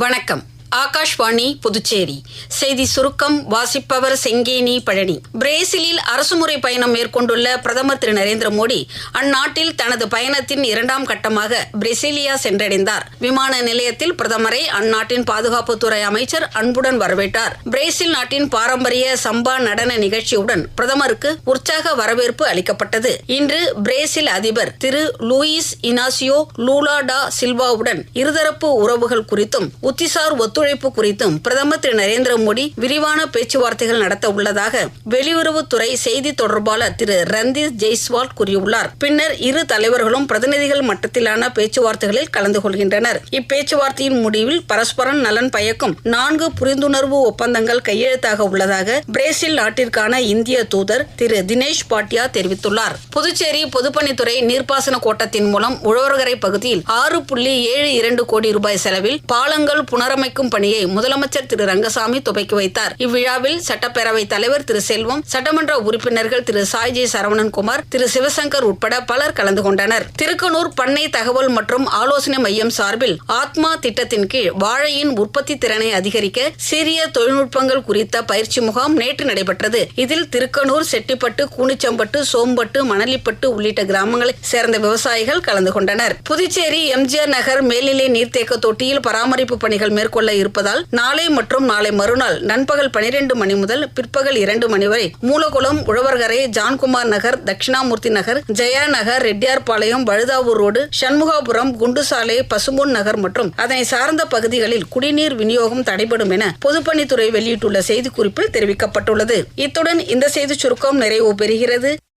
வணக்கம். ஆகாஷ்வாணி புதுச்சேரி செய்தி சுருக்கம் வாசிப்பவர் செங்கேனி பழனி. பிரேசிலில் அரசுமுறை பயணம் மேற்கொண்டுள்ள பிரதமர் திரு நரேந்திர மோடி அந்நாட்டில் தனது பயணத்தின் 2ஆம் கட்டமாக பிரேசிலியா சென்றடைந்தார். விமான நிலையத்தில் பிரதமரை அந்நாட்டின் பாதுகாப்புத்துறை அமைச்சர் அன்புடன் வரவேற்றார். பிரேசில் நாட்டின் பாரம்பரிய சம்பா நடன நிகழ்ச்சியுடன் பிரதமருக்கு உற்சாக வரவேற்பு அளிக்கப்பட்டது. இன்று பிரேசில் அதிபர் திரு லூயிஸ் இனாசியோ லூலா டா சில்வாவுடன் இருதரப்பு உறவுகள் குறித்தும் உத்திசார் ஒத்துழைப்பு குறித்தும் பிரதமர் திரு நரேந்திர மோடி விரிவான பேச்சுவார்த்தைகள் நடத்த உள்ளதாக வெளியுறவுத்துறை செய்தி தொடர்பாளர் திரு ரந்தீர் ஜெய்ஸ்வால் கூறியுள்ளார். பின்னர் இரு தலைவர்களும் பிரதிநிதிகள் மட்டத்திலான பேச்சுவார்த்தைகளில் கலந்து கொள்கின்றனர். இப்பேச்சுவார்த்தையின் முடிவில் பரஸ்பரம் நலன் பயக்கும் 4 புரிந்துணர்வு ஒப்பந்தங்கள் கையெழுத்தாக உள்ளதாக பிரேசில் நாட்டிற்கான இந்திய தூதர் திரு தினேஷ் பாட்டியா தெரிவித்துள்ளார். புதுச்சேரி பொதுப்பணித்துறை நீர்ப்பாசன கோட்டத்தின் மூலம் உழவர்கரை பகுதியில் 6.72 கோடி ரூபாய் செலவில் பாலங்கள் புனரமைக்கும் பணியை முதலமைச்சர் திரு ரங்கசாமி துவக்கி வைத்தார். இவ்விழாவில் சட்டப்பேரவைத் தலைவர் திரு செல்வம், சட்டமன்ற உறுப்பினர்கள் திரு சாய்ஜி சரவணன்குமார், திரு சிவசங்கர் உட்பட பலர் கலந்து கொண்டனர். திருக்கனூர் பண்ணை தகவல் மற்றும் ஆலோசனை மையம் சார்பில் ஆத்மா திட்டத்தின் கீழ் வாழையின் உற்பத்தி திறனை அதிகரிக்க சிறிய தொழில்நுட்பங்கள் குறித்த பயிற்சி முகாம் நேற்று நடைபெற்றது. இதில் திருக்கனூர், செட்டிப்பட்டு, கூனிச்சம்பட்டு, சோம்பட்டு, மணலிப்பட்டு உள்ளிட்ட கிராமங்களைச் சேர்ந்த விவசாயிகள் கலந்து கொண்டனர். புதுச்சேரி எம்ஜிஆர் நகர் மேல்நிலை நீர்த்தேக்க தொட்டியில் பராமரிப்பு பணிகள் மேற்கொள்ள இருப்பதால் நாளை மற்றும் நாளை மறுநாள் நண்பகல் 12 மணி முதல் பிற்பகல் 2 மணி வரை மூலகுளம், உழவர்கரை, ஜான்குமார் நகர், தட்சிணாமூர்த்தி நகர், ஜெயா நகர், ரெட்டியார்பாளையம், வழுதாவூர் ரோடு, சண்முகாபுரம், குண்டுசாலை, பசும்பொன் நகர் மற்றும் அதனை சார்ந்த பகுதிகளில் குடிநீர் விநியோகம் தடைபடும் என பொதுப்பணித்துறை வெளியிட்டுள்ள செய்திக்குறிப்பில் தெரிவிக்கப்பட்டுள்ளது. இத்துடன் இந்த செய்தி சுருக்கம் நிறைவு பெறுகிறது.